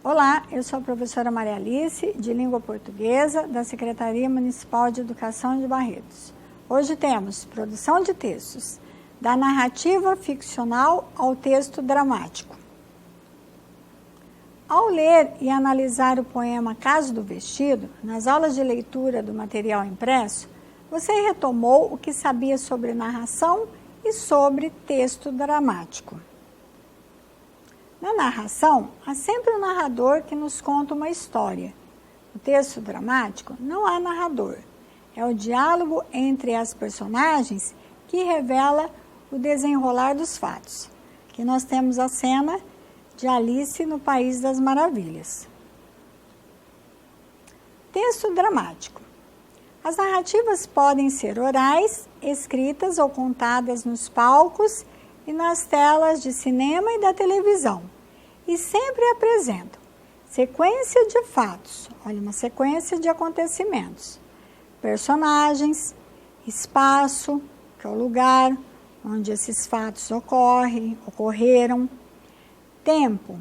Olá, eu sou a professora Maria Alice, de Língua Portuguesa, da Secretaria Municipal de Educação de Barretos. Hoje temos produção de textos, da narrativa ficcional ao texto dramático. Ao ler e analisar o poema Caso do Vestido, nas aulas de leitura do material impresso, você retomou o que sabia sobre narração e sobre texto dramático. Na narração, há sempre um narrador que nos conta uma história. No texto dramático, não há narrador. É o diálogo entre as personagens que revela o desenrolar dos fatos. Aqui nós temos a cena de Alice no País das Maravilhas. Texto dramático. As narrativas podem ser orais, escritas ou contadas nos palcos e nas telas de cinema e da televisão, e sempre apresentam sequência de fatos, olha, uma sequência de acontecimentos, personagens, espaço, que é o lugar onde esses fatos ocorreram, tempo,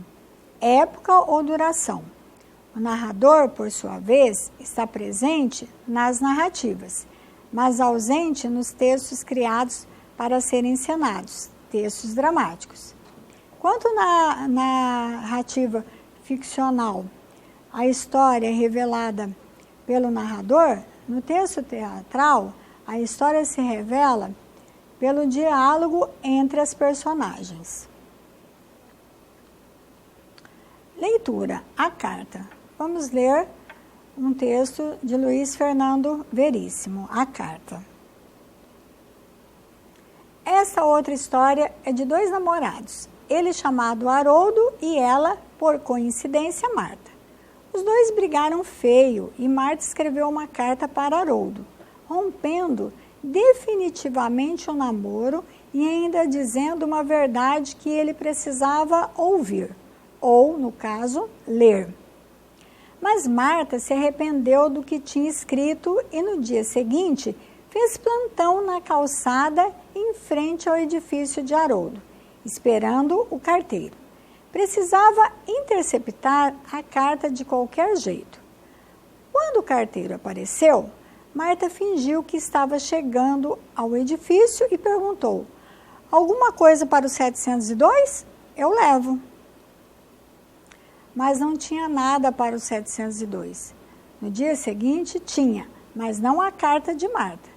época ou duração. O narrador, por sua vez, está presente nas narrativas, mas ausente nos textos criados para serem encenados, textos dramáticos. Quanto na narrativa ficcional, a história é revelada pelo narrador, no texto teatral, a história se revela pelo diálogo entre as personagens. Leitura, a carta. Vamos ler um texto de Luiz Fernando Veríssimo, A Carta. Essa outra história é de dois namorados, ele chamado Haroldo e ela, por coincidência, Marta. Os dois brigaram feio e Marta escreveu uma carta para Haroldo, rompendo definitivamente o namoro e ainda dizendo uma verdade que ele precisava ouvir, ou, no caso, ler. Mas Marta se arrependeu do que tinha escrito e no dia seguinte fez plantão na calçada em frente ao edifício de Haroldo, esperando o carteiro. Precisava interceptar a carta de qualquer jeito. Quando o carteiro apareceu, Marta fingiu que estava chegando ao edifício e perguntou: "Alguma coisa para o 702? Eu levo." Mas não tinha nada para o 702. No dia seguinte tinha, mas não a carta de Marta.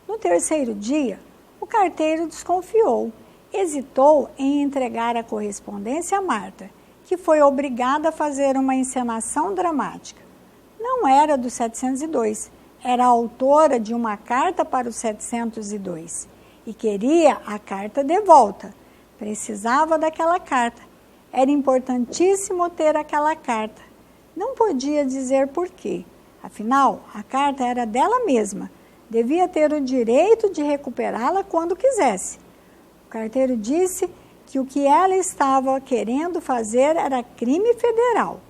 No terceiro dia, o carteiro desconfiou, hesitou em entregar a correspondência a Marta, que foi obrigada a fazer uma encenação dramática. Não era do 702, era a autora de uma carta para o 702 e queria a carta de volta. Precisava daquela carta. Era importantíssimo ter aquela carta. Não podia dizer por quê. Afinal, a carta era dela mesma. Devia ter o direito de recuperá-la quando quisesse. O carteiro disse que o que ela estava querendo fazer era crime federal.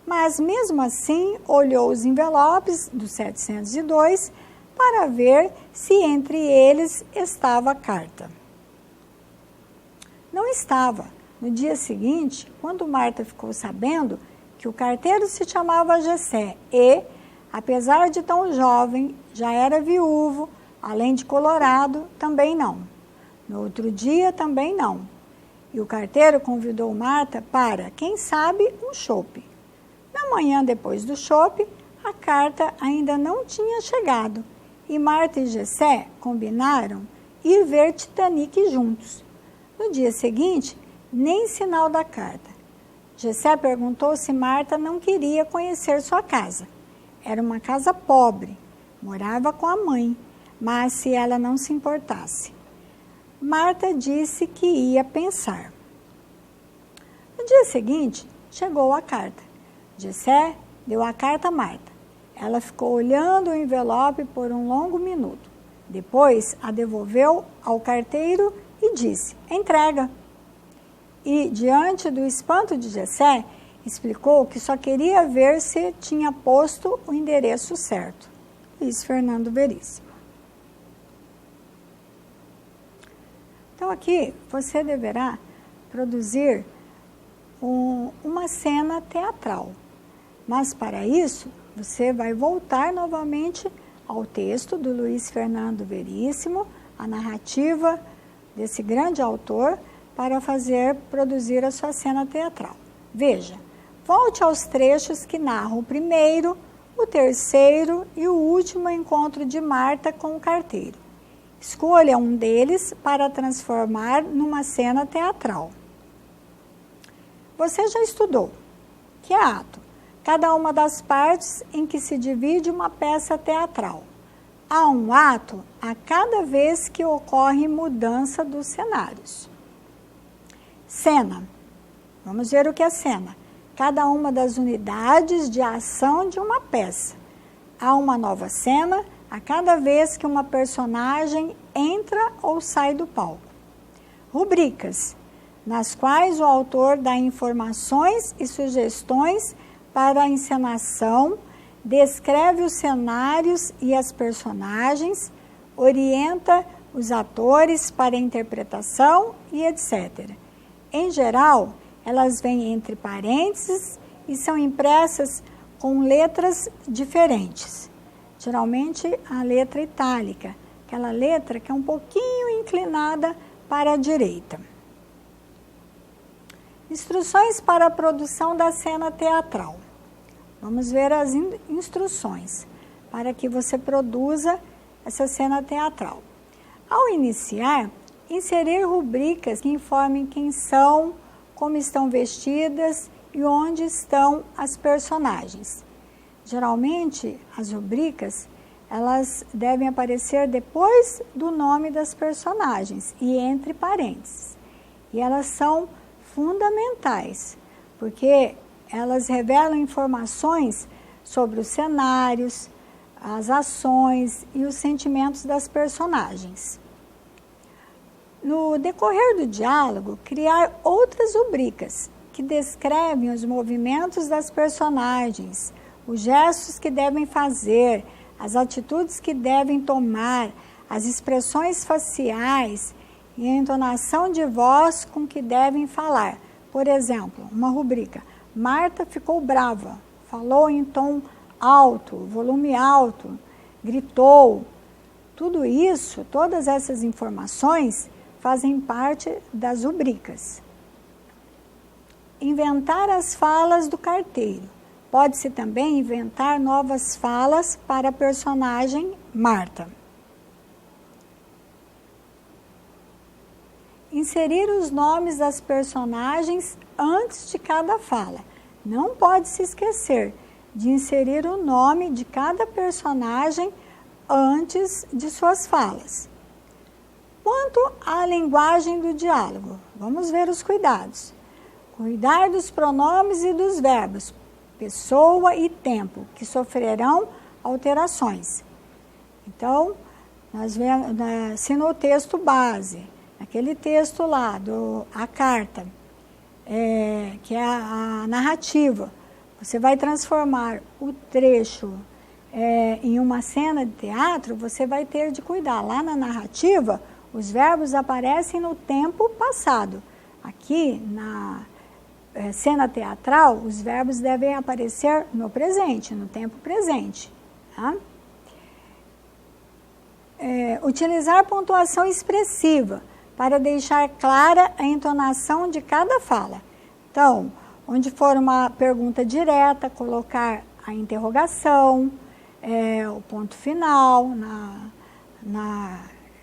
Mas, mesmo assim, olhou os envelopes do 702 para ver se entre eles estava a carta. Não estava. No dia seguinte, quando Marta ficou sabendo que o carteiro se chamava Gessé e, apesar de tão jovem, já era viúvo, além de colorado, também não. No outro dia, também não. E o carteiro convidou Marta para, quem sabe, um chope. Na manhã depois do chope, a carta ainda não tinha chegado e Marta e Gessé combinaram ir ver Titanic juntos. No dia seguinte, nem sinal da carta. Gessé perguntou se Marta não queria conhecer sua casa. Era uma casa pobre, morava com a mãe, mas se ela não se importasse. Marta disse que ia pensar. No dia seguinte, chegou a carta. Gessé deu a carta a Marta. Ela ficou olhando o envelope por um longo minuto. Depois, a devolveu ao carteiro e disse: "Entrega." E, diante do espanto de Gessé, explicou que só queria ver se tinha posto o endereço certo. Luiz Fernando Veríssimo. Então, aqui, você deverá produzir uma cena teatral. Mas para isso, você vai voltar novamente ao texto do Luiz Fernando Veríssimo, a narrativa desse grande autor, para produzir a sua cena teatral. Veja, volte aos trechos que narram o primeiro, o terceiro e o último encontro de Marta com o carteiro. Escolha um deles para transformar numa cena teatral. Você já estudou que é ato? Cada uma das partes em que se divide uma peça teatral. Há um ato a cada vez que ocorre mudança dos cenários. Cena. Vamos ver o que é cena. Cada uma das unidades de ação de uma peça. Há uma nova cena a cada vez que uma personagem entra ou sai do palco. Rubricas, nas quais o autor dá informações e sugestões para a encenação, descreve os cenários e as personagens, orienta os atores para a interpretação e etc. Em geral, elas vêm entre parênteses e são impressas com letras diferentes. Geralmente, a letra itálica, aquela letra que é um pouquinho inclinada para a direita. Instruções para a produção da cena teatral. Vamos ver as instruções para que você produza essa cena teatral. Ao iniciar, inserir rubricas que informem quem são, como estão vestidas e onde estão as personagens. Geralmente, as rubricas, elas devem aparecer depois do nome das personagens e entre parênteses. E elas são fundamentais, porque elas revelam informações sobre os cenários, as ações e os sentimentos das personagens. No decorrer do diálogo, criar outras rubricas que descrevem os movimentos das personagens, os gestos que devem fazer, as atitudes que devem tomar, as expressões faciais e a entonação de voz com que devem falar. Por exemplo, uma rubrica: Marta ficou brava, falou em tom alto, volume alto, gritou. Tudo isso, todas essas informações fazem parte das rubricas. Inventar as falas do carteiro. Pode-se também inventar novas falas para a personagem Marta. Inserir os nomes das personagens antes de cada fala. Não pode se esquecer de inserir o nome de cada personagem antes de suas falas. Quanto à linguagem do diálogo, vamos ver os cuidados. Cuidar dos pronomes e dos verbos, pessoa e tempo, que sofrerão alterações. Então, nós vemos, se no texto base, aquele texto lá, a carta, que é a narrativa, você vai transformar o trecho em uma cena de teatro, você vai ter de cuidar. Lá na narrativa, os verbos aparecem no tempo passado. Aqui, na cena teatral, os verbos devem aparecer no presente, no tempo presente. Tá? Utilizar pontuação expressiva para deixar clara a entonação de cada fala. Então, onde for uma pergunta direta, colocar a interrogação, o ponto final, na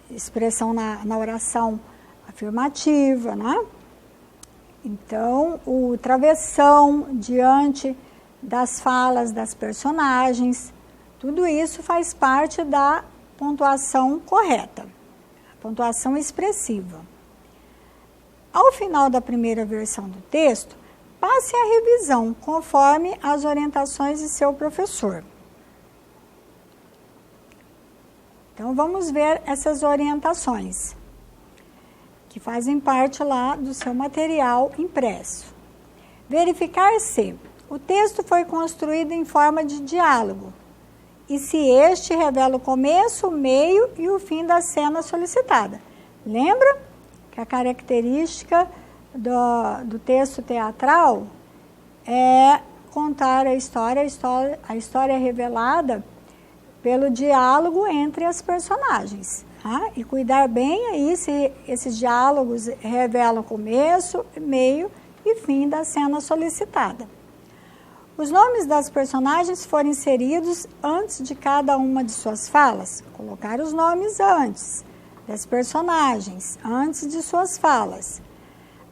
expressão, na oração afirmativa, né? Então, o travessão diante das falas das personagens, tudo isso faz parte da pontuação correta, a pontuação expressiva. Ao final da primeira versão do texto, passe a revisão conforme as orientações de seu professor. Então, vamos ver essas orientações, que fazem parte lá do seu material impresso. Verificar se o texto foi construído em forma de diálogo e se este revela o começo, o meio e o fim da cena solicitada. Lembra que a característica do texto teatral é contar a história é revelada pelo diálogo entre as personagens. Tá? E cuidar bem aí se esses diálogos revelam começo, meio e fim da cena solicitada. Os nomes das personagens foram inseridos antes de cada uma de suas falas. Colocar os nomes antes das personagens, antes de suas falas.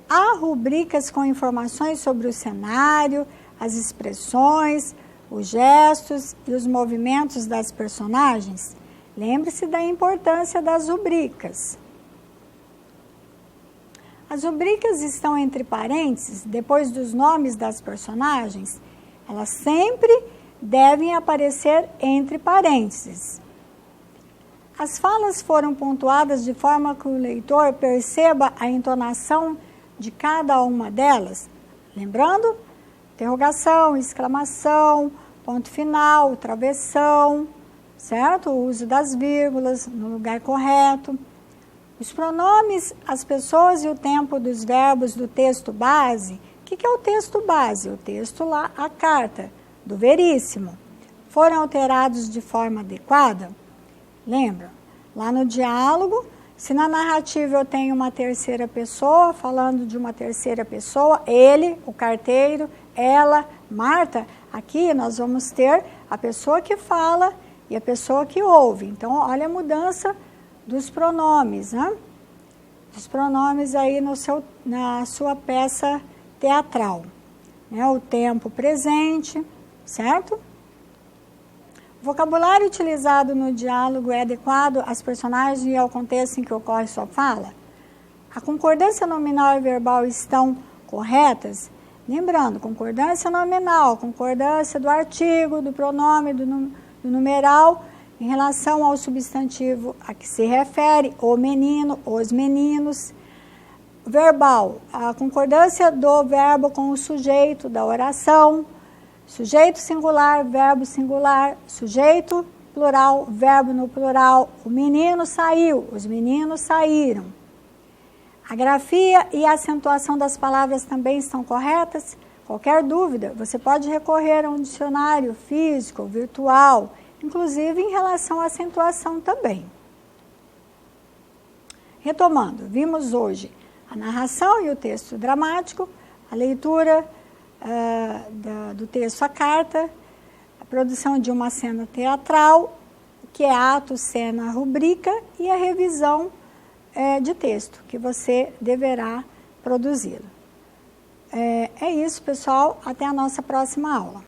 Há rubricas com informações sobre o cenário, as expressões, os gestos e os movimentos das personagens. Lembre-se da importância das rubricas. As rubricas estão entre parênteses, depois dos nomes das personagens. Elas sempre devem aparecer entre parênteses. As falas foram pontuadas de forma que o leitor perceba a entonação de cada uma delas. Lembrando? Interrogação, exclamação, ponto final, travessão, certo? O uso das vírgulas no lugar correto. Os pronomes, as pessoas e o tempo dos verbos do texto base. O que é o texto base? O texto lá, a carta, do Veríssimo. Foram alterados de forma adequada? Lembra? Lá no diálogo, se na narrativa eu tenho uma terceira pessoa, falando de uma terceira pessoa, ele, o carteiro, ela, Marta, aqui nós vamos ter a pessoa que fala e a pessoa que ouve. Então, olha a mudança dos pronomes, né? Dos pronomes aí na sua peça teatral. Né? O tempo presente, certo? O vocabulário utilizado no diálogo é adequado às personagens e ao contexto em que ocorre sua fala? A concordância nominal e verbal estão corretas? Lembrando, concordância nominal, concordância do artigo, do pronome, do numeral, em relação ao substantivo a que se refere, o menino, os meninos. Verbal, a concordância do verbo com o sujeito da oração. Sujeito singular, verbo singular, sujeito plural, verbo no plural. O menino saiu, os meninos saíram. A grafia e a acentuação das palavras também estão corretas? Qualquer dúvida, você pode recorrer a um dicionário físico, virtual, inclusive em relação à acentuação também. Retomando, vimos hoje a narração e o texto dramático, a leitura do texto à carta, a produção de uma cena teatral, que é ato, cena, rubrica, e a revisão de texto, que você deverá produzi-lo. É isso, pessoal. Até a nossa próxima aula.